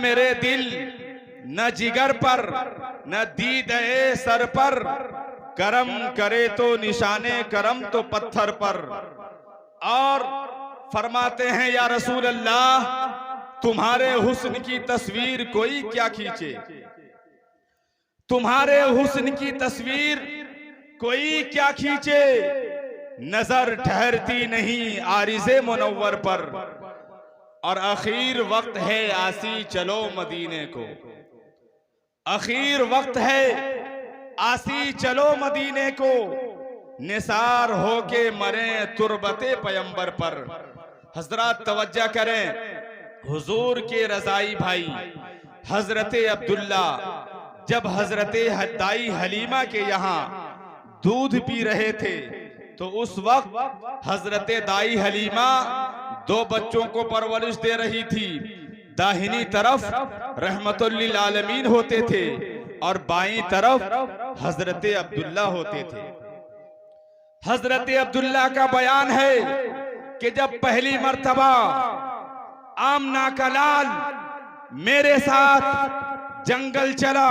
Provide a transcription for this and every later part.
मेरे दिल न जिगर पर न दीदे सर पर, करम करे तो निशाने करम तो पत्थर पर। और फरमाते हैं या रसूल अल्लाह, तुम्हारे हुस्न की तस्वीर कोई क्या खींचे, तुम्हारे हुस्न की तस्वीर कोई क्या खींचे, नजर ठहरती नहीं आरिज़े मुनव्वर पर। और आखिर वक्त है आसी चलो मदीने को, आखिर वक्त है आसी चलो मदीने को, निसार होके मरे तुरबते पैगंबर पर। हजरत तवज्जो करें, हुजूर के रजाई भाई हजरत अब्दुल्ला जब हजरत दाई हलीमा के यहाँ दूध पी रहे थे, तो उस वक्त हजरत दाई हलीमा 2 बच्चों को परवरिश दे रही थी। दाहिनी तरफ रहमतुल्लिल आलमीन होते थे और बाईं तरफ हजरत अब्दुल्ला होते थे। हजरत अब्दुल्ला का बयान है कि जब पहली मर्तबा आमना का लाल मेरे साथ जंगल चला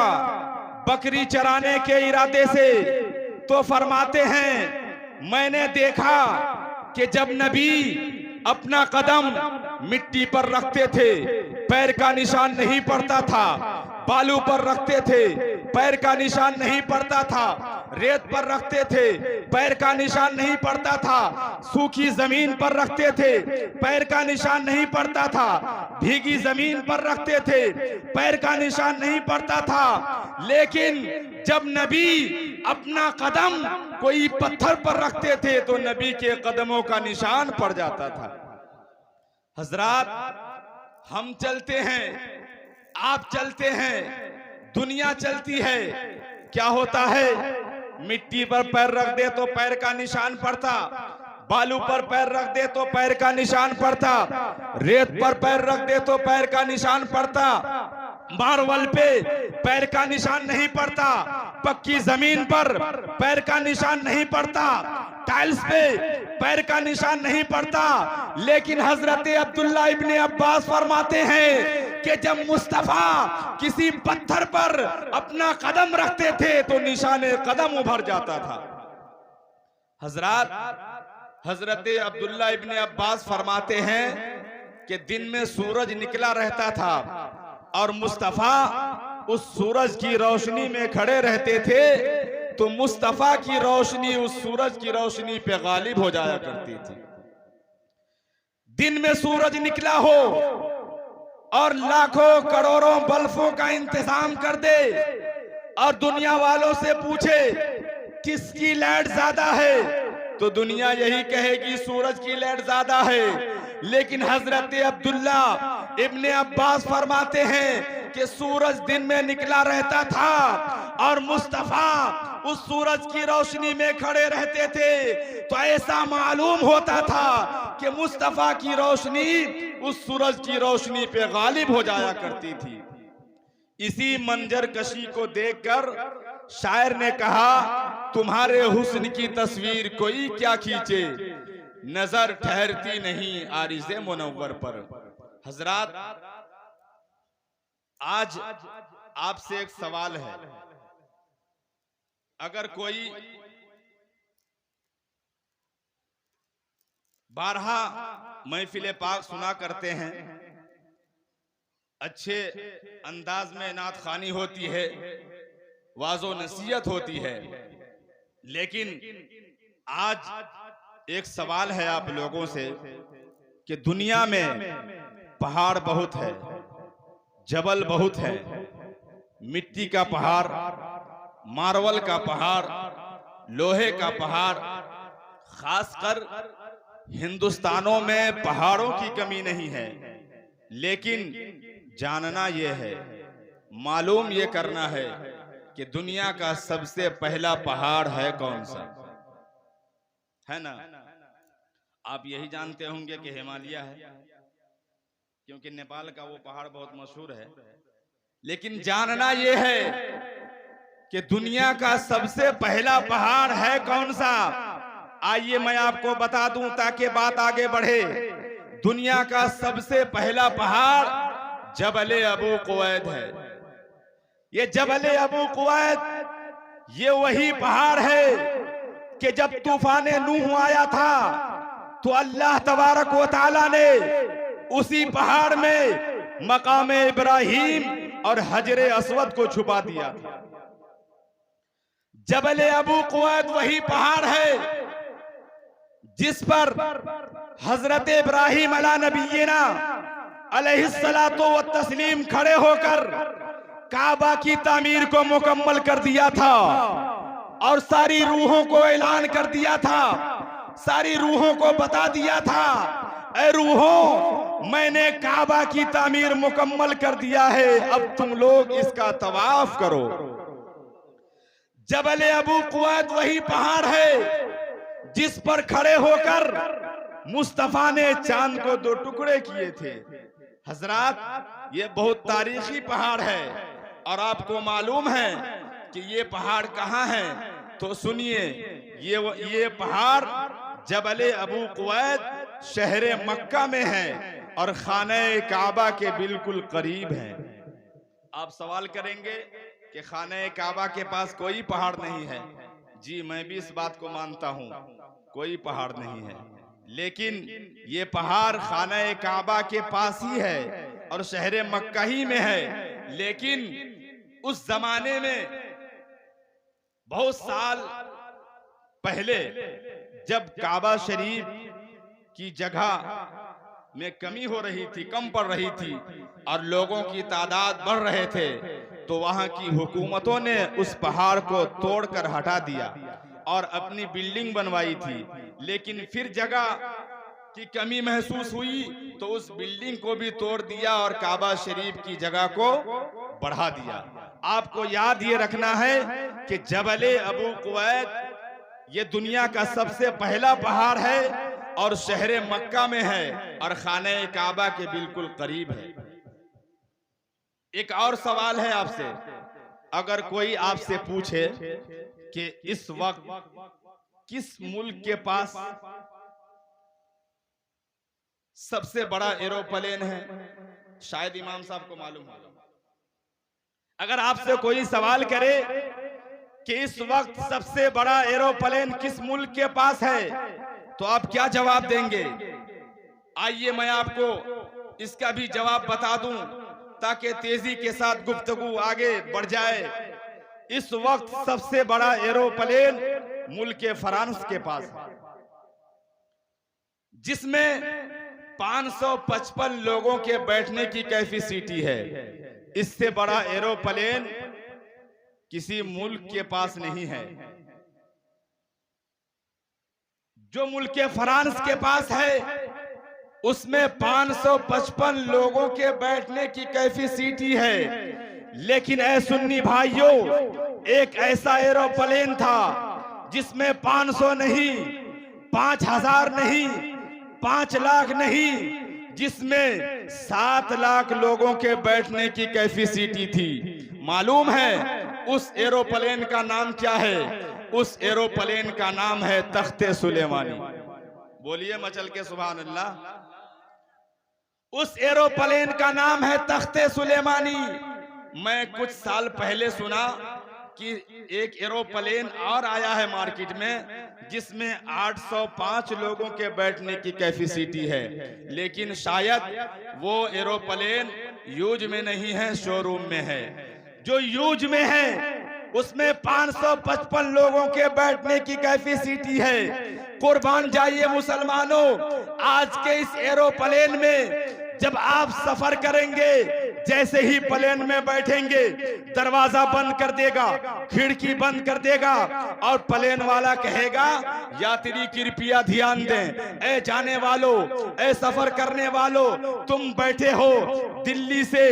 बकरी चराने के इरादे से, तो फरमाते हैं मैंने देखा कि जब नबी अपना कदम मिट्टी पर रखते थे पैर का निशान नहीं पड़ता था, बालू पर रखते थे पैर का निशान नहीं पड़ता था, रेत पर रखते थे पैर का निशान नहीं पड़ता था, सूखी जमीन पर रखते थे पैर का निशान नहीं पड़ता था, भीगी जमीन पर रखते थे पैर का निशान नहीं पड़ता था। लेकिन जब नबी अपना कदम कोई पत्थर पर रखते थे तो नबी के कदमों का निशान पड़ जाता था। हजरात, हम चलते हैं, आप चलते हैं, दुनिया चलती है, क्या होता है, मिट्टी पर पैर रख दे तो पैर का निशान पड़ता, बालू पर पैर रख दे तो पैर का निशान पड़ता, रेत पर पैर रख दे तो पैर का निशान पड़ता, मार्बल पे पैर का निशान नहीं पड़ता, पक्की जमीन पर पैर का निशान नहीं पड़ता, टाइल्स पे पैर का निशान नहीं पड़ता। लेकिन हजरत अब्दुल्ला इब्ने अब्बास फरमाते हैं कि जब मुस्तफा किसी पत्थर पर अपना कदम रखते थे तो निशाने कदम उभर जाता था। हजरत अब्दुल्ला इब्ने अब्बास फरमाते हैं कि दिन में सूरज निकला रहता था और मुस्तफा उस सूरज की रोशनी में खड़े रहते थे, तो मुस्तफा की रोशनी उस सूरज की रोशनी पे गालिब हो जाया करती थी। दिन में सूरज निकला हो और लाखों करोड़ों बल्बों का इंतजाम कर दे और दुनिया वालों से पूछे किसकी लाइट ज्यादा है, तो दुनिया यही कहेगी सूरज की लाइट ज्यादा है। लेकिन हजरत अब्दुल्ला इब्ने अब्बास फरमाते हैं कि सूरज दिन में निकला रहता था और मुस्तफा उस सूरज की रोशनी में खड़े रहते थे, तो ऐसा मालूम होता था कि मुस्तफा की रोशनी उस सूरज की रोशनी पे गालिब हो जाया करती थी। इसी मंजर कशी को देखकर शायर ने कहा, तुम्हारे हुस्न की तस्वीर कोई क्या खींचे, नजर ठहरती नहीं आरिज़े मुनव्वर पर। हजरात, आज आपसे एक सवाल है, अगर कोई बारहा महफिल पाक सुना करते हैं, अच्छे अंदाज में नात खानी होती है, वाजो नसीहत होती है, लेकिन आज एक सवाल है आप लोगों से कि दुनिया में पहाड़ बहुत है, जबल बहुत है, मिट्टी का पहाड़, मार्बल का पहाड़, लोहे का पहाड़, खासकर हिंदुस्तानों में पहाड़ों की कमी नहीं है। लेकिन जानना यह है, मालूम ये करना है कि दुनिया का सबसे पहला पहाड़ है कौन सा, है ना? आप यही जानते होंगे कि हिमालय है, क्योंकि नेपाल का वो पहाड़ बहुत मशहूर है। लेकिन जानना यह है कि दुनिया का सबसे पहला पहाड़ है कौन सा। आइए मैं आपको बता दूं ताकि बात आगे बढ़े। दुनिया का सबसे पहला पहाड़ जबल अबू कुवैत है। ये जबल अबू कुवैत ये वही पहाड़ है कि जब तूफान नूह आया था तो अल्लाह तबारक व तआला ने उसी पहाड़ में मकाम इब्राहिम और हजरे अस्वद को छुपा दिया था। जबल अबू कुवैत वही पहाड़ है जिस पर हजरत इब्राहिम अला नबीना अलैहिस्सलातो व तस्लीम खड़े होकर काबा की तामीर को मुकम्मल कर दिया था और सारी रूहों को ऐलान कर दिया था, सारी रूहों को बता दिया था, ऐ रूहों, मैंने काबा की तामीर मुकम्मल कर दिया है, अब तुम लोग इसका तवाफ करो। जबल अबू कुवैत वही पहाड़ है जिस पर खड़े होकर मुस्तफा ने चांद को 2 टुकड़े किए थे। हजरात, ये बहुत तारीखी पहाड़ है और आपको मालूम है कि ये पहाड़ कहाँ है, तो सुनिए, ये पहाड़ जबल अबू कुवैत शहर मक्का में है और खाने काबा के बिल्कुल करीब है। आप सवाल करेंगे कि खाने काबा के पास कोई पहाड़ नहीं है। जी, मैं भी इस बात को मानता हूँ, कोई पहाड़ नहीं है, लेकिन ये पहाड़ खाने काबा के पास ही है और शहर मक्का ही में है। लेकिन उस जमाने में बहुत साल पहले जब काबा शरीफ की जगह में कमी हो रही थी, कम पड़ रही थी और लोगों की तादाद बढ़ रहे थे, तो वहां की हुकूमतों ने उस पहाड़ को तोड़कर हटा दिया और अपनी बिल्डिंग बनवाई थी। लेकिन फिर जगह की कमी महसूस हुई तो उस बिल्डिंग को भी तोड़ दिया और काबा शरीफ की जगह को बढ़ा दिया। आपको याद ये रखना है कि जबल अबू कुवैत ये दुनिया का सबसे पहला पहाड़ है और शहर मक्का में है और खाने काबा के बिल्कुल करीब है। एक और सवाल है आपसे, अगर कोई आपसे पूछे कि इस वक्त किस मुल्क के पास सबसे बड़ा एरोप्लेन है, शायद इमाम साहब को मालूम हो। अगर आपसे कोई सवाल करे कि इस वक्त सबसे बड़ा एरोप्लेन किस मुल्क के पास है, तो आप क्या जवाब देंगे? आइए मैं आपको इसका भी जवाब बता दूं ताकि तेजी के साथ गुफ्तगू आगे बढ़ जाए। इस वक्त सबसे बड़ा एरोप्लेन मुल्क फ्रांस के पास है, जिसमें 555 लोगों के बैठने की कैपेसिटी है। इससे बड़ा एरोप्लेन किसी मुल्क के पास नहीं है। जो मुल्क फ्रांस के पास है उसमें 555 लोगों के बैठने की कैपेसिटी है। लेकिन ऐ सुन्नी भाइयों, एक ऐसा एरोप्लेन था जिसमें 500 नहीं, 5000 नहीं, 5 लाख नहीं, जिसमें 7 लाख लोगों के बैठने की कैपेसिटी थी। मालूम है उस एरोप्लेन का नाम क्या है? उस एरोप्लेन का नाम है तख्ते सुलेमानी। बोलिए मचल के सुभान अल्लाह। उस एरोप्लेन का नाम है तख्ते सुलेमानी। मैं कुछ साल पहले सुना कि एक एरोप्लेन और आया है मार्केट में जिसमें 805 लोगों के बैठने की कैपेसिटी है, लेकिन शायद वो एरोप्लेन यूज में नहीं है, शोरूम में है। जो यूज में है उसमें 555 लोगों के बैठने की कैपेसिटी है। कुर्बान जाइए मुसलमानों, आज के इस एरोप्लेन में जब आप सफर करेंगे, जैसे ही प्लेन में बैठेंगे दरवाजा बंद कर देगा, खिड़की बंद कर देगा और प्लेन वाला कहेगा यात्री कृपया ध्यान दें, ऐ जाने वालों, ऐ सफर करने वालों, तुम बैठे हो दिल्ली से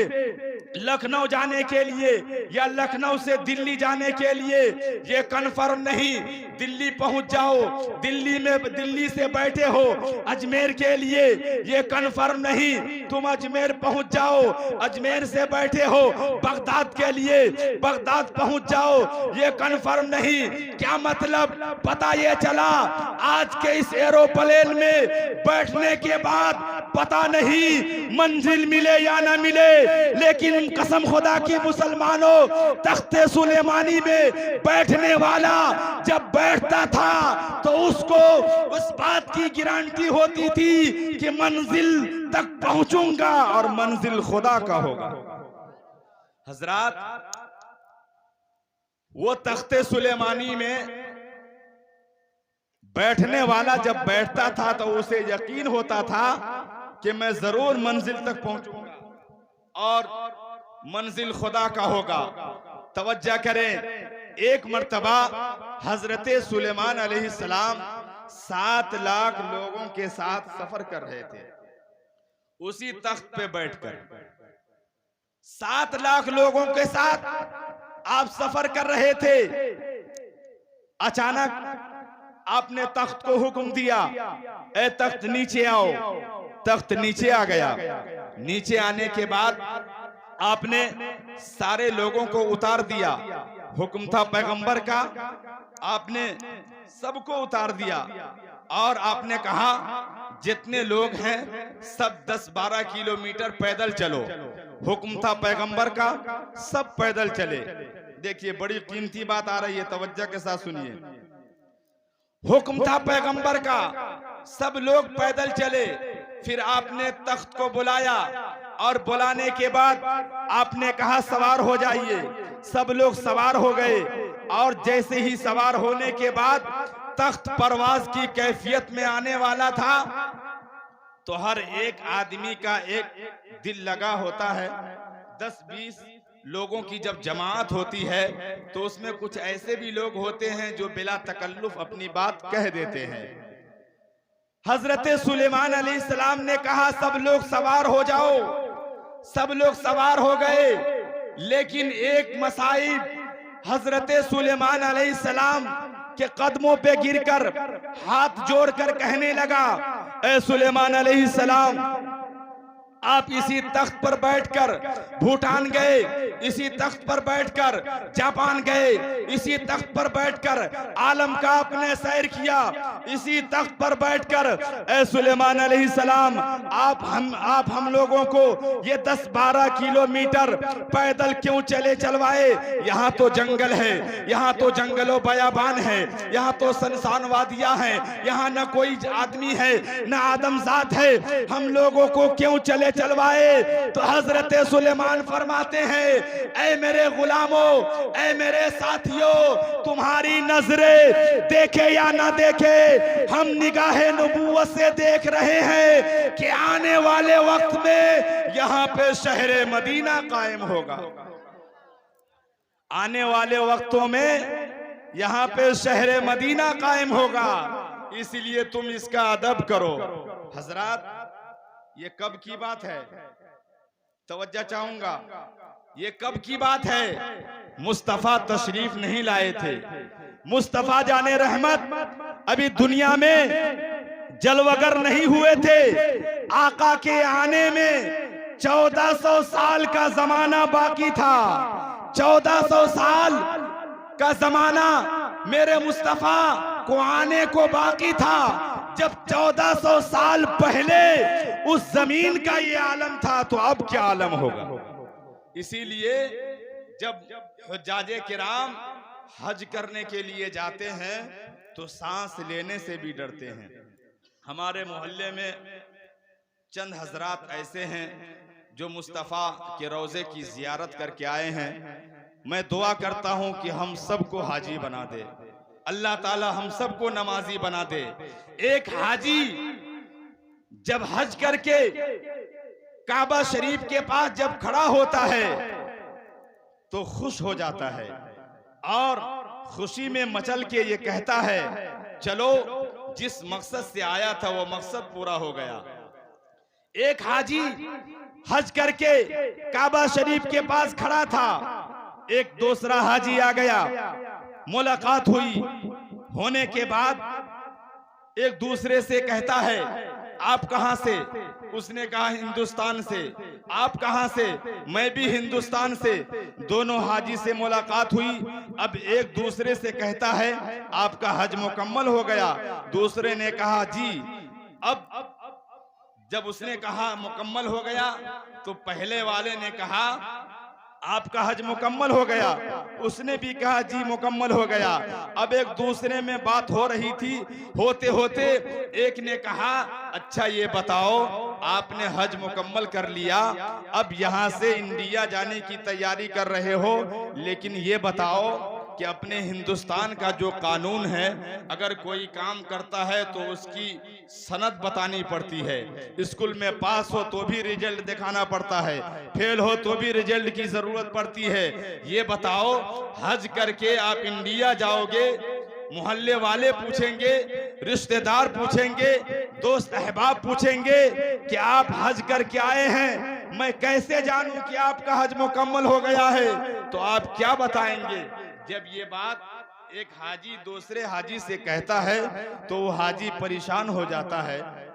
लखनऊ जाने के लिए या लखनऊ से दिल्ली जाने के लिए, ये कन्फर्म नहीं। दिल्ली पहुंच जाओ, दिल्ली से बैठे हो अजमेर के लिए, ये कन्फर्म नहीं। तुम अजमेर पहुंच जाओ, अजमेर से बैठे हो बगदाद के लिए, बगदाद पहुंच जाओ, ये कन्फर्म नहीं। क्या मतलब? पता ये चला आज के इस एरोप्लेन में बैठने के बाद पता नहीं मंजिल मिले या ना मिले, लेकिन कसम खुदा की मुसलमानों, तख्ते सुलेमानी में बैठने वाला जब बैठता था तो उसको उस बात की गारंटी होती थी कि मंजिल तक पहुंचूंगा और मंजिल खुदा का होगा। हजरात, वो तख्ते सुलेमानी में बैठने वाला जब बैठता था तो उसे यकीन होता था कि मैं जरूर मंजिल तक पहुंचूंगा और मंजिल खुदा का होगा। तवज्जो करें, एक मर्तबा हजरत सुलेमान अलैहिस्सलाम 7 लाख लोगों के साथ सफर कर रहे थे। उसी तख्त पे बैठकर 7 लाख लोगों के साथ आप सफर कर रहे थे। अचानक आपने तख्त को हुक्म दिया, ए तख्त नीचे आओ। तख्त नीचे आ गया। नीचे आने के बाद आपने सारे लोगों को उतार दिया। हुक्म था पैगंबर का, आपने सबको उतार दिया और आपने कहा जितने लोग हैं सब 10-12 किलोमीटर पैदल चलो। हुक्म था पैगंबर का, सब पैदल चले। देखिए बड़ी कीमती बात आ रही है, तवज्जो के साथ सुनिए। हुक्म था पैगंबर का, सब लोग पैदल चले। फिर आपने तख्त को बुलाया और बुलाने के बाद आपने कहा सवार हो जाइए। सब लोग सवार हो गए और जैसे ही सवार होने के बाद तख्त परवाज की कैफियत में आने वाला था तो हर एक आदमी का एक दिल लगा होता है। 10-20 लोगों की जब जमात होती है तो उसमें कुछ ऐसे भी लोग होते हैं जो बिला तकल्लुफ अपनी बात कह देते हैं। हजरत सुलेमान अलैहिस्सलाम ने कहा सब लोग सवार हो जाओ। सब लोग सवार हो गए, लेकिन एक मसाइब हजरत सुलेमान अलैहिस्सलाम के कदमों पे गिरकर हाथ जोड़कर कहने लगा, ए सुलेमान अलैहिस्सलाम, आप इसी तख्त पर बैठकर भूटान गए, इसी तख्त पर बैठकर जापान गए, इसी तख्त पर बैठकर आलम का आपने सैर किया, इसी तख्त पर बैठकर ए सुलेमान अलैहिस्सलाम आप हम लोगों को ये 10-12 किलोमीटर पैदल क्यों चलवाए? यहाँ तो जंगल है, यहाँ तो जंगलो बयाबान है, यहाँ तो सुनसान वादियाँ हैं, यहाँ न कोई आदमी है न आदमजात है, हम लोगों को क्यों चलवाए? तो हजरत सुलेमान फरमाते हैं, ऐ मेरे गुलामों, ऐ मेरे साथियों, तुम्हारी नजरें देखे या ना देखे, हम निगाहे नबूवत से देख रहे हैं कि आने वाले वक्त में यहाँ पे शहरे मदीना कायम होगा। आने वाले वक्तों में यहाँ पे शहरे मदीना कायम होगा, इसलिए तुम इसका अदब करो। हजरात, ये कब की बात है? तवज्जो चाहूंगा, ये कब की बात है? मुस्तफा तशरीफ नहीं लाए थे। मुस्तफा जाने रहमत अभी दुनिया में जलवगर नहीं हुए थे। आका के आने में 1400 साल का जमाना बाकी था। 1400 साल का जमाना मेरे मुस्तफा को आने को बाकी था। जब 1400 साल पहले उस जमीन का ये आलम था तो अब क्या आलम होगा? इसीलिए जब हुज्जाजे किराम हज करने के लिए जाते हैं तो सांस लेने से भी डरते हैं। हमारे मोहल्ले में चंद हजरात ऐसे हैं जो मुस्तफ़ा के रोज़े की जियारत करके आए हैं। मैं दुआ करता हूं कि हम सबको हाजी बना दे, अल्लाह ताला हम सबको नमाजी बना दे। एक हाजी जब हज करके काबा शरीफ के पास जब खड़ा होता है तो खुश हो जाता है और खुशी में मचल के ये कहता है, चलो जिस मकसद से आया था वो मकसद पूरा हो गया। एक हाजी हज करके काबा शरीफ के पास खड़ा था, एक दूसरा हाजी आ गया, मुलाकात हुई। होने के बाद एक दूसरे से कहता है, आप कहां से? उसने कहा हिंदुस्तान से। आप कहां से? मैं भी हिंदुस्तान से। दोनों हाजी से मुलाकात हुई। अब एक दूसरे से कहता है, आपका हज मुकम्मल हो गया। दूसरे ने कहा, जी अब जब उसने कहा मुकम्मल हो गया तो पहले वाले ने कहा आपका हज मुकम्मल हो गया, उसने भी कहा जी मुकम्मल हो गया। अब एक दूसरे में बात हो रही थी, होते होते एक ने कहा अच्छा ये बताओ आपने हज मुकम्मल कर लिया, अब यहाँ से इंडिया जाने की तैयारी कर रहे हो, लेकिन ये बताओ कि अपने हिंदुस्तान का जो कानून है, अगर कोई काम करता है तो उसकी सनद बतानी पड़ती है, स्कूल में पास हो तो भी रिजल्ट दिखाना पड़ता है, फेल हो तो भी रिजल्ट की जरूरत पड़ती है। ये बताओ हज करके आप इंडिया जाओगे, मोहल्ले वाले पूछेंगे, रिश्तेदार पूछेंगे, दोस्त अहबाब पूछेंगे कि आप हज करके आए हैं, मैं कैसे जानूं कि आपका हज मुकम्मल हो गया है, तो आप क्या बताएंगे? जब ये बात एक हाजी दूसरे हाजी से कहता है तो वो हाजी परेशान हो जाता है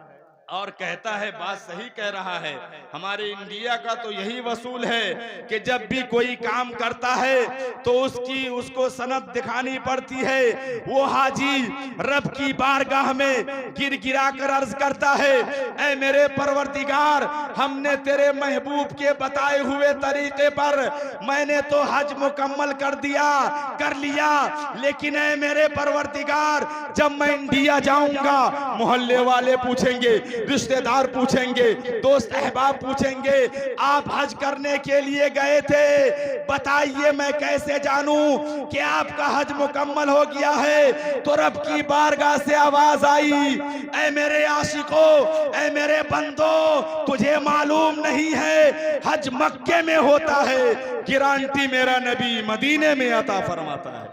और कहता है बात सही कह रहा है, हमारे इंडिया का तो यही वसूल है कि जब भी कोई काम करता है तो उसको सनद दिखानी पड़ती है। वो हाजी रब की बारगाह में गिर गिरा कर अर्ज करता है, ऐ मेरे परवरदिगार, हमने तेरे महबूब के बताए हुए तरीके पर मैंने तो हज मुकम्मल कर लिया, लेकिन ऐ मेरे परवरदिगार, जब मैं इंडिया जाऊंगा मोहल्ले वाले पूछेंगे, रिश्तेदार पूछेंगे, दोस्त अहबाब पूछेंगे, आप हज करने के लिए गए थे, बताइए मैं कैसे जानूं कि आपका हज मुकम्मल हो गया है? तो रब की बारगाह से आवाज आई, ऐ मेरे आशिकों, ऐ मेरे बंदो, तुझे मालूम नहीं है हज मक्के में होता है, गारंटी मेरा नबी मदीने में अता फरमाता है।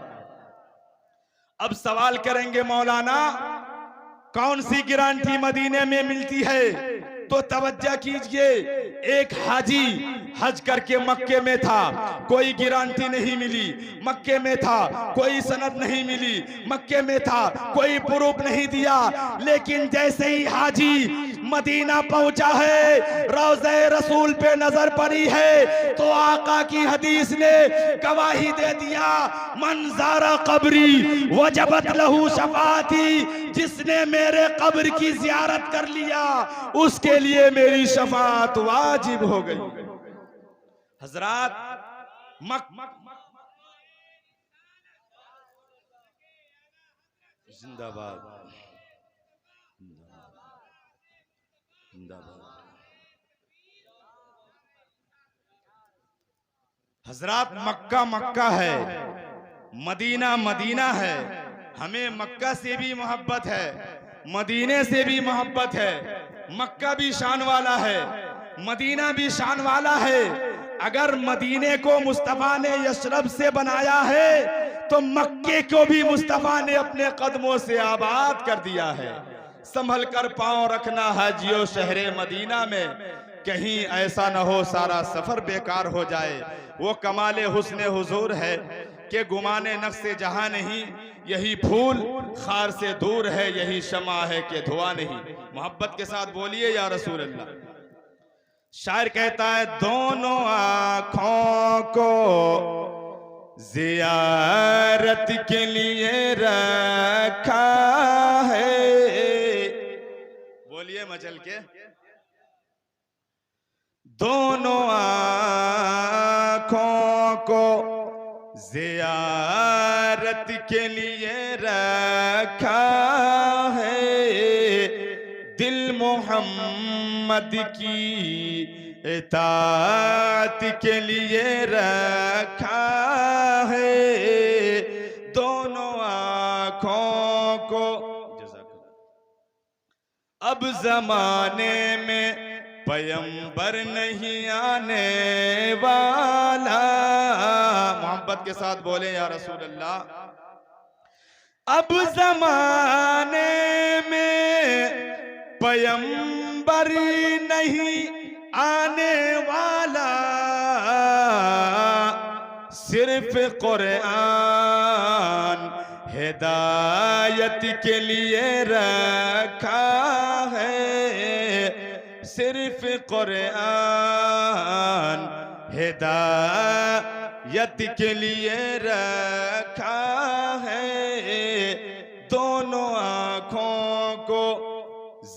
अब सवाल करेंगे मौलाना कौन सी गारंटी मदीने में मिलती है? तो तवज्जो कीजिए, एक हाजी हज करके मक्के में था, कोई गारंटी नहीं मिली, मक्के में था कोई सनद नहीं मिली, मक्के में था कोई प्रूफ नहीं दिया, लेकिन जैसे ही हाजी मदीना पहुंचा है, रोज़े रसूल पे नजर पड़ी है, तो आका की हदीस ने गवाही दे दिया, मंज़ारा कब्री वजबत लहू शफाती, जिसने मेरे कब्र की जियारत कर लिया उसके लिए मेरी शफात वाजिब हो गई। हजरात जिंदाबाद जिंदाबाद। हजरात मक्का मक्का है, मदीना मदीना है, हमें मक्का से भी मोहब्बत है, मदीने से भी मोहब्बत है। मक्का भी शान वाला है, मदीना भी शान वाला है। अगर मदीने को मुस्तफा ने यशरब से बनाया है तो मक्के को भी मुस्तफा ने अपने कदमों से आबाद कर दिया है। संभल कर पांव रखना हाजियो शहरे मदीना में, कहीं ऐसा न हो सारा सफर बेकार हो जाए। वो कमाले हुस्ने हुजूर है कि गुमाने नक्शे जहां नहीं, यही फूल खार से दूर है, यही शमा है कि धुआं नहीं। मोहब्बत के साथ बोलिए या रसूल अल्लाह। शायर कहता है दोनों आँखों को जियारत के लिए रखा है, बोलिए मचल के, दोनों आँखों को जियारत के लिए रखा है, दिल मोहम्मद की इताअत के लिए रखा है, दोनों आँखों को। अब जमाने में पैगंबर नहीं आने वाला, मोहब्बत के साथ बोले या रसूल अल्लाह। अब जमाने में पैगंबर नहीं आने वाला, सिर्फ कुरान हिदायत के लिए रखा है, सिर्फ कुरान हिदायत के लिए रखा है, दोनों आँखों को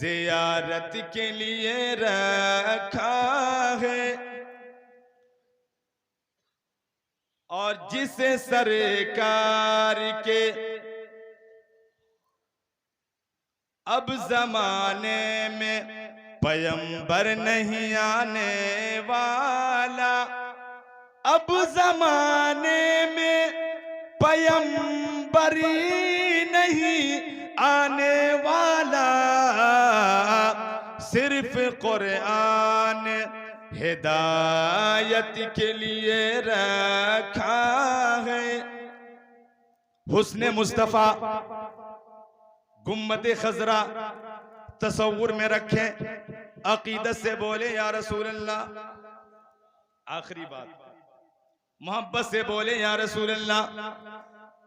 ज़ियारत के लिए रखा है, और जिसे सरकार के अब जमाने में पैगंबर नहीं आने वाला, अब जमाने में पैगंबरी नहीं आने वाला, सिर्फ कुरान हिदायत के लिए रखा है। हुस्ने मुस्तफा गुम्मत खजरा तसव्वुर में रखें, अकीदत से बोले या रसूल अल्लाह। आखिरी बात, मोहब्बत से बोले या रसूल अल्लाह।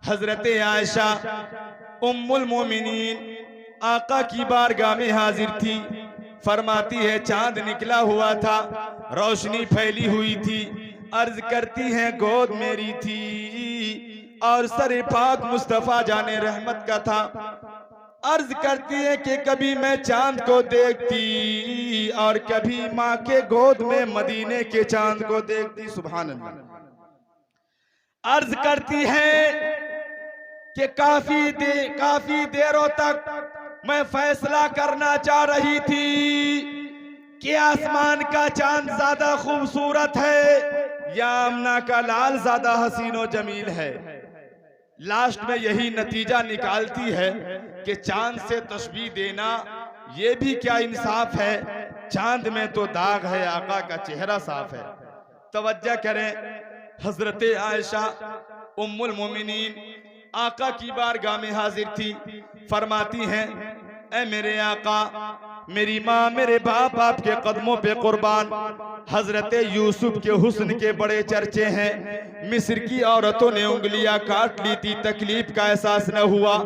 हजरत आयशा उम्मुल मोमिनीन आका की बारगाह में हाजिर थी। फरमाती है चांद निकला हुआ था, रोशनी फैली हुई थी। अर्ज करती है गोद मेरी थी और सर पाक मुस्तफा जाने रहमत का था। अर्ज करती है कि कभी मैं चांद को देखती और कभी माँ के गोद में मदीने के चांद को देखती। सुभान अल्लाह। अर्ज करती है कि काफी देरों तक मैं फैसला करना चाह रही थी कि आसमान का चांद ज्यादा खूबसूरत है या आमना का लाल ज्यादा हसीन और जमील है। लास्ट में यही नतीजा निकालती है कि चांद से तशबीह देना ये भी क्या इंसाफ है। चांद में तो दाग है, आका का चेहरा साफ है। तवज्जो करें, हजरत आयशा उम्मुल मोमिनीन आका की बारगाह में हाजिर थी। फरमाती हैं ऐ मेरे आका, मेरी माँ मेरे बाप आपके कदमों पे कुर्बान। हजरत यूसुफ के हुस्न के बड़े चर्चे हैं। मिस्र की औरतों ने उंगलियां काट ली थी, तकलीफ का एहसास न हुआ।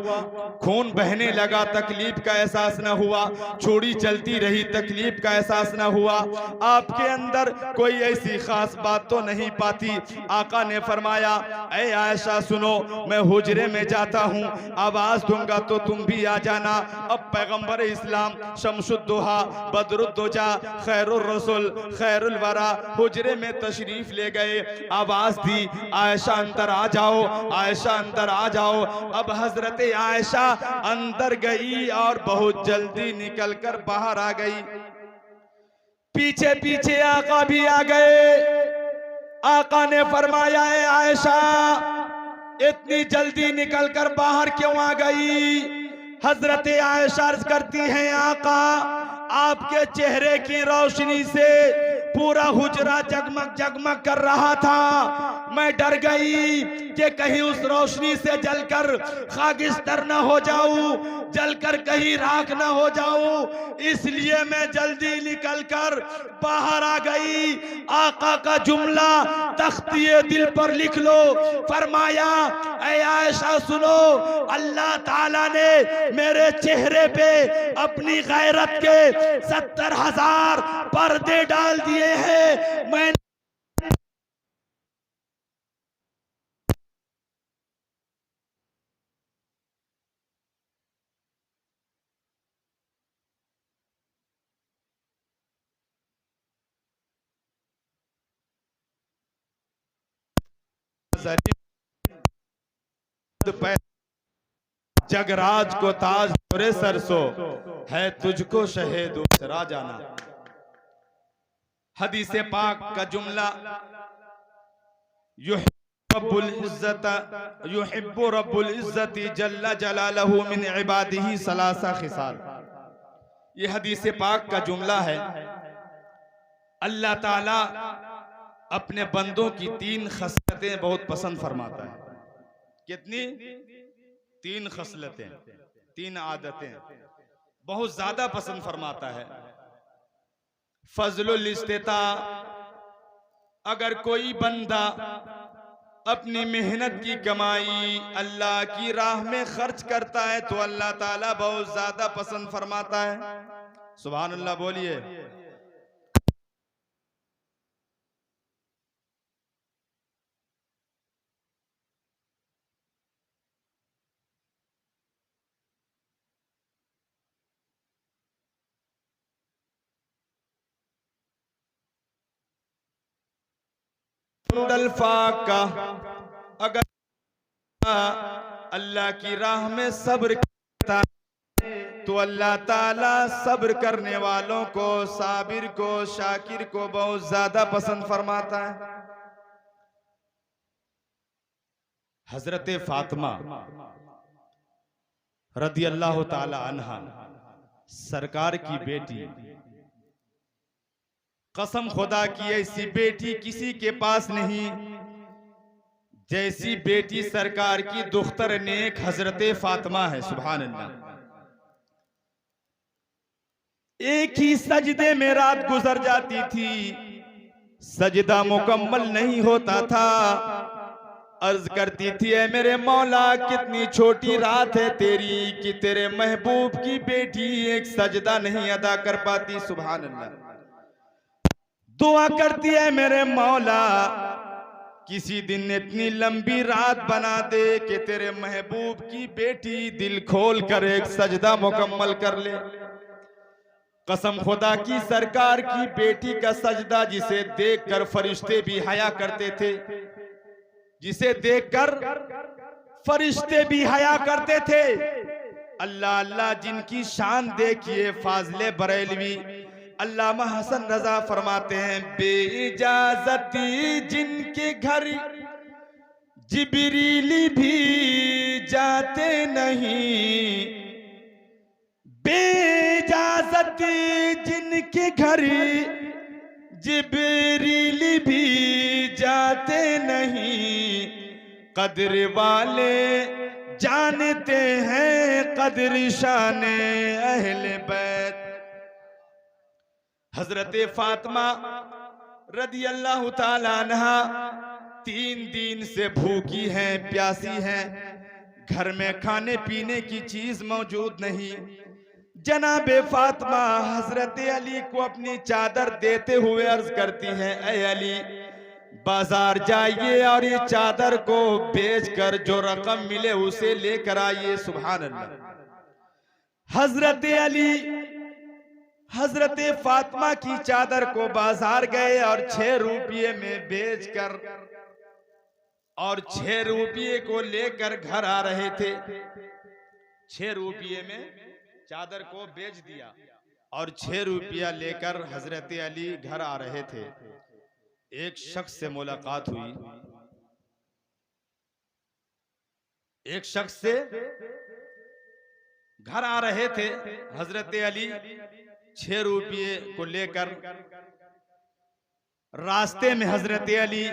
खून बहने लगा, तकलीफ का एहसास न हुआ। चूड़ी चलती रही, तकलीफ का एहसास न हुआ। आपके अंदर कोई ऐसी खास बात तो नहीं पाती। आका ने फरमाया ऐ आयशा सुनो, मैं हुजरे में जाता हूँ, आवाज दूंगा तो तुम भी आ जाना। अब पैगंबर इस्लाम शमसुद्दोहा बदरुद्दोजा खैरुर रसूल खैरुल वरा हुजरे में तशरीफ ले गए। आवाज दी आयशा अंदर आ जाओ, आयशा अंदर आ जाओ। अब हजरत आयशा अंदर गई और बहुत जल्दी निकलकर बाहर आ गई। पीछे पीछे आका भी आ गए। आका ने फरमाया है आयशा इतनी जल्दी निकलकर बाहर क्यों आ गई। हजरत आयशा अर्ज करती हैं आका आपके चेहरे की रोशनी से पूरा हुजरा जगमग जगमग कर रहा था। मैं डर गई कि कहीं उस रोशनी से जलकर खाकिस्तर न हो जाऊं, जलकर कहीं राख न हो जाऊं, इसलिए मैं जल्दी निकलकर बाहर आ गई। आका का जुमला तख्तिए दिल पर लिख लो। फरमाया ऐ आयशा सुनो, अल्लाह ताला ने मेरे चेहरे पे अपनी गैरत के 70,000 पर्दे डाल दिए हैं। मैं जगराज को ताज तोरे सरसो है, तुझको शहे दूसरा जाना। हदीस पाक का जुमला युहिब्बु रब्बुल इज्जति जल्ला जलालहु मिन इबादिही सलासा खिसाल। ये हदीस पाक का जुमला है। अल्लाह ताला अपने बंदों की 3 खसलतें बहुत पसंद फरमाता है। कितनी? 3 खसलतें, 3 आदतें बहुत ज्यादा पसंद फरमाता है। फजलुल इस्तिता, अगर कोई बंदा अपनी मेहनत की कमाई अल्लाह की राह में खर्च करता है तो अल्लाह ताला बहुत ज्यादा पसंद फरमाता है। सुभान अल्लाह बोलिए। इंदल फाका, अगर अल्लाह की राह में सब्र करता तो अल्लाह ताला सब्र करने वालों को, साबिर को, शाकिर को बहुत ज्यादा पसंद फरमाता है। हजरत फातिमा रदी अल्लाह ताला अन्हा सरकार की बेटी, कसम खुदा की ऐसी बेटी किसी के पास नहीं जैसी बेटी सरकार की दुख्तर नेक हजरत फातिमा है। सुभान अल्लाह। एक ही सजदे में रात गुजर जाती थी, सजदा मुकम्मल नहीं होता था। अर्ज करती थी, ऐ मेरे मौला कितनी छोटी रात है तेरी कि तेरे महबूब की बेटी एक सजदा नहीं अदा कर पाती। सुभान अल्लाह। दुआ करती है, मेरे मौला किसी दिन इतनी लंबी रात बना दे कि तेरे महबूब की बेटी दिल खोल कर एक सजदा मुकम्मल कर ले। कसम खुदा की सरकार की बेटी का सजदा जिसे देखकर फरिश्ते भी हया करते थे, जिसे देखकर फरिश्ते भी हया करते थे। अल्लाह अल्लाह जिनकी शान देखिए फाजले बरेलवी अल्लामा हसन रजा फरमाते हैं, बेइजाजती जिनके घर जिब्रील भी जाते नहीं, बेइजाजती जिनके घर जिब्रील भी जाते नहीं, कदर वाले जानते हैं कदर शान अहले बैत। हजरत फातिमा रदी अल्लाह ताला अन्हा 3 दिन से भूखी हैं, प्यासी हैं, घर में खाने पीने की चीज मौजूद नहीं। जनाबे फातिमा हजरत अली को अपनी चादर देते हुए अर्ज करती हैं, ऐ अली बाजार जाइए और ये चादर को बेचकर जो रकम मिले उसे लेकर आइए। सुभान अल्लाह। हजरत अली हजरत फातिमा की चादर को बाजार गए और 6 रुपये में बेचकर और 6 रुपये को लेकर घर आ रहे थे। 6 रुपये में चादर को बेच दिया और 6 रुपया लेकर हजरत अली घर आ रहे थे। एक शख्स से मुलाकात हुई, एक शख्स से घर आ रहे थे हजरत अली 6 रुपये को लेकर। रास्ते में हजरत अली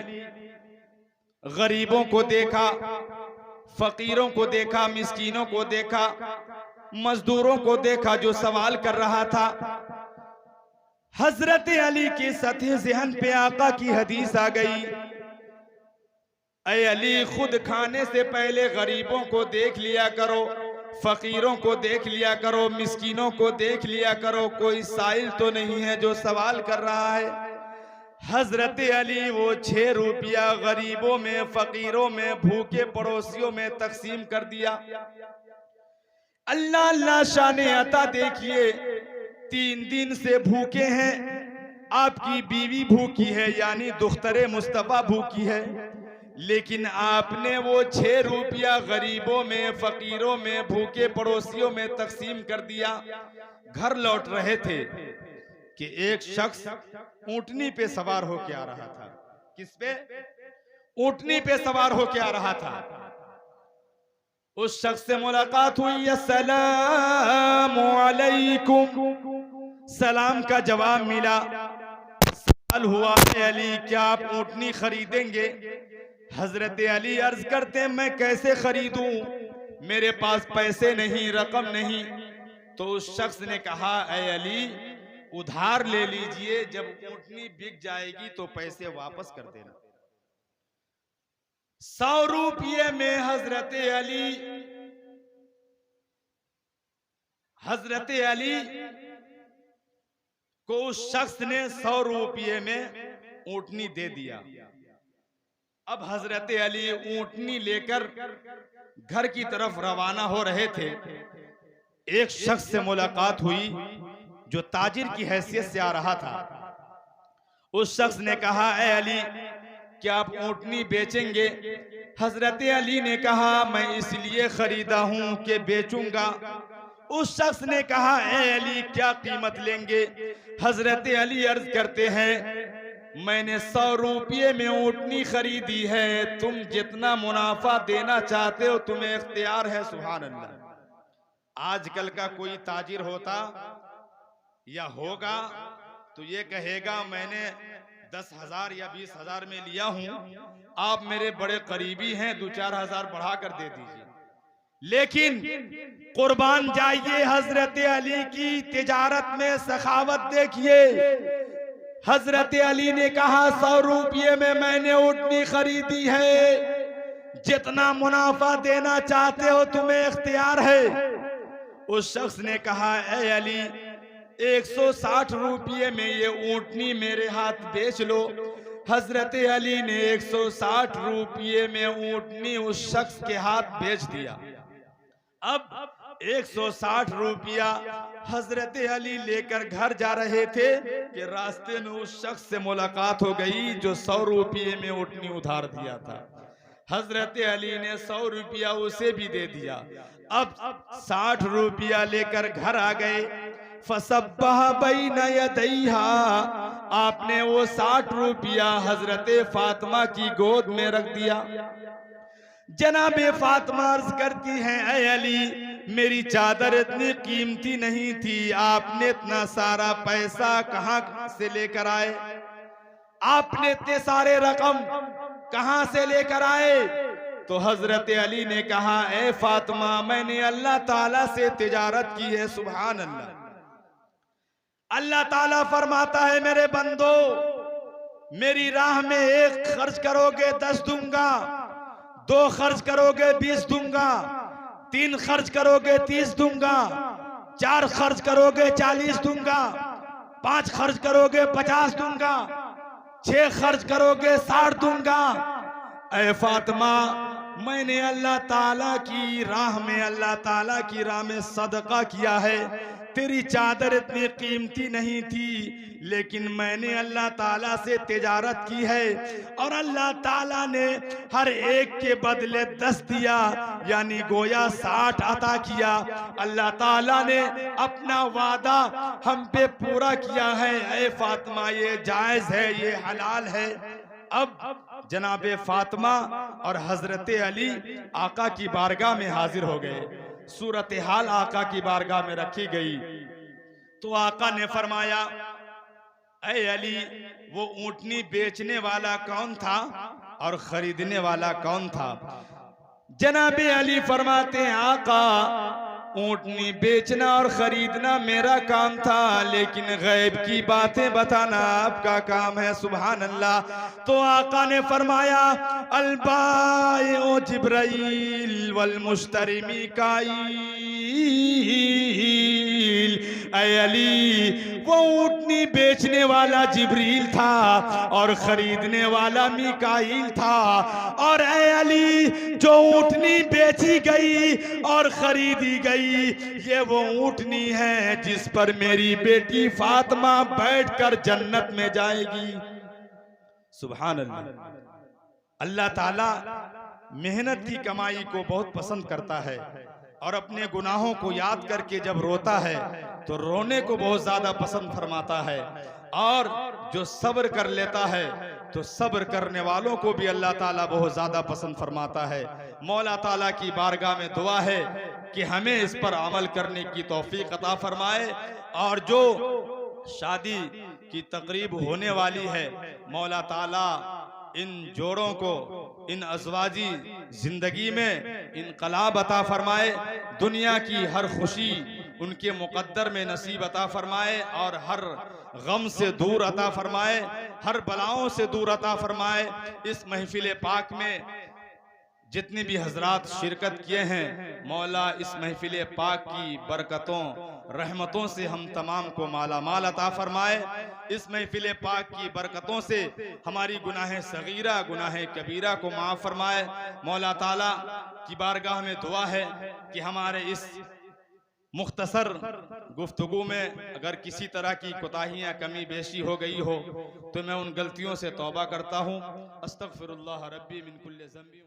गरीबों को देखा, फकीरों को देखा, मिस्कीनों को देखा, मजदूरों को देखा जो सवाल कर रहा था। हजरत अली के सतह ज़हन पे आका की हदीस आ गई, ऐ अली खुद खाने से पहले गरीबों को देख लिया करो, फकीरों को देख लिया करो, मिस्कीनों को देख लिया करो, कोई साइल तो नहीं है जो सवाल कर रहा है। हजरत अली वो 6 रुपया गरीबों में, फकीरों में, भूखे पड़ोसियों में तकसीम कर दिया। अल्लाह अल्लाह शाने अता देखिए, 3 दिन से भूखे हैं, आपकी बीवी भूखी है यानी दुख्तरे मुस्तफा भूखी है, लेकिन आपने वो 6 रुपया गरीबों में, फकीरों में, भूखे पड़ोसियों में तकसीम कर दिया। घर लौट रहे थे कि एक शख्स ऊंटनी पे सवार होके आ रहा था। किस पे? ऊंटनी पे सवार होके आ रहा था। उस शख्स से मुलाकात हुई, अस्सलामु अलैकुम, सलाम का जवाब मिला। सवाल हुआ, अली क्या आप ऊंटनी खरीदेंगे? हजरत अली अर्ज करते हैं, मैं कैसे खरीदूं, मेरे पास पैसे नहीं, रकम नहीं। तो उस शख्स ने कहा, ऐ अली उधार ले लीजिए, जब ऊंटनी बिक जाएगी तो पैसे वापस कर देना। 100 रुपये में हजरत अली को उस शख्स ने 100 रुपये में ऊंटनी दे दिया। अब हजरत अली ऊंटनी लेकर घर की तरफ रवाना हो रहे थे। एक शख्स से मुलाकात हुई जो ताजिर की हैसियत से आ रहा था। उस शख्स ने कहा, ऐ अली क्या आप ऊँटनी बेचेंगे? हजरत अली ने कहा मैं इसलिए खरीदा हूं कि बेचूंगा। उस शख्स ने कहा ए अली क्या कीमत लेंगे? हजरत अली अर्ज करते हैं मैंने 100 रुपये में ऊँटनी खरीदी है, तुम जितना मुनाफा देना चाहते हो तुम्हें इख्तियार है। सुभान अल्लाह। आजकल का कोई ताजिर होता या होगा तो ये कहेगा मैंने 10,000 या 20,000 में लिया हूं, आप मेरे बड़े करीबी हैं, 2-4 हजार बढ़ा कर दे दीजिए। लेकिन कुर्बान जाइए हजरत अली की तिजारत में सखावत देखिए। हजरत अली ने कहा 100 रुपये में मैंने ऊँटनी खरीदी है, जितना मुनाफा देना चाहते हो तुम्हें इख्तियार है। उस शख्स ने कहा ए अली 160 रुपये में ये ऊँटनी मेरे हाथ बेच लो। हजरत अली ने 160 रुपये में ऊँटनी उस शख्स के हाथ बेच दिया। अब 160 रुपया हजरत अली लेकर घर जा रहे थे कि रास्ते में उस शख्स से मुलाकात हो गई जो 100 रुपये में ऊँटनी उधार दिया था। हजरत अली ने 100 रुपया उसे भी दे दिया। अब 60 रुपया लेकर घर आ गए। फसब्बह बैन यदैहा, आपने वो 60 रुपया हजरत फातिमा की गोद में रख दिया। जनाबे फातिमा अर्ज करती हैं ऐ अली मेरी चादर इतनी कीमती नहीं थी, आपने इतना सारा पैसा कहां से लेकर आए? आपने इतने सारे रकम कहां से लेकर आए? तो हजरत अली ने कहा ए फातिमा मैंने अल्लाह ताला से तिजारत की है। सुभान अल्लाह। अल्लाह ताला फरमाता है मेरे बंदो मेरी राह में 1 खर्च करोगे 10 दूंगा, 2 खर्च करोगे 20 दूंगा, 3 खर्च करोगे 30 दूंगा, 4 खर्च करोगे 40 दूंगा, 5 खर्च करोगे 50 दूंगा, 6 खर्च करोगे 60 दूंगा। ऐ फातिमा मैंने अल्लाह ताला की राह में, अल्लाह ताला की राह में सदका किया है। तेरी चादर इतनी कीमती नहीं थी, लेकिन मैंने अल्लाह ताला से तिजारत की है और अल्लाह ताला ने हर एक के बदले 10 दिया, यानी गोया 60 अता किया। अल्लाह ताला ने अपना वादा हम पे पूरा किया है। ऐ फातिमा ये जायज है, ये हलाल है। अब जनाबे फातिमा और हजरत अली आका की बारगाह में हाजिर हो गए। सूरत हाल आका की बारगाह में रखी गई तो आका ने फरमाया ऐ अली वो ऊँटनी बेचने वाला कौन था और खरीदने वाला कौन था? जनाबे अली फरमाते हैं आका ऊँटनी बेचना और खरीदना मेरा काम था, लेकिन गैब की बातें बताना आपका काम है। सुभान अल्लाह। तो आका ने फरमाया अलबाइउ जिब्राइल वल मुश्तरी मीकाईल। ऐ अली वो ऊँटनी बेचने वाला जिब्रील था और खरीदने वाला मीकाईल था। और ऐ अली जो ऊँटनी बेची गई और खरीदी गई ये वो ऊँटनी है जिस पर मेरी बेटी फातिमा बैठकर जन्नत में जाएगी। सुभान अल्लाह। अल्लाह ताला मेहनत की कमाई को बहुत पसंद करता है और अपने गुनाहों को याद करके जब रोता है तो रोने को बहुत ज्यादा पसंद फरमाता है। और जो सब्र कर लेता है तो सब्र करने वालों को भी अल्लाह ताला बहुत ज्यादा पसंद फरमाता है। मौला ताला की बारगाह में दुआ है कि हमें इस पर अमल करने की तौफीक अता फरमाए। और जो शादी की तकरीब होने वाली है मौला ताला इन जोड़ों को इन अज़वाजी जिंदगी में इनकलाब अता फरमाए, दुनिया की हर खुशी उनके मुकद्दर में नसीब अता फरमाए और हर गम से दूर अता फरमाए, हर बलाओं से दूर अता फरमाए। इस महफिल पाक में जितने भी हजरात शिरकत किए हैं मौला इस महफिल पाक की बरकतों रहमतों से हम तमाम को माला माल अता फरमाए। इस महफिल पाक की बरकतों से हमारी गुनाह सगीरा गुनाह कबीरा को माफ़ फरमाए। मौला ताला की बारगाह में दुआ है कि हमारे इस मुख्तसर गुफ्तगू में अगर किसी तरह की कोताहियाँ कमी बेशी हो गई हो तो मैं उन गलतियों से तौबा करता हूँ। अस्तगफिरुल्लाह रब्बी मिन कुल्लि ज़ंबी।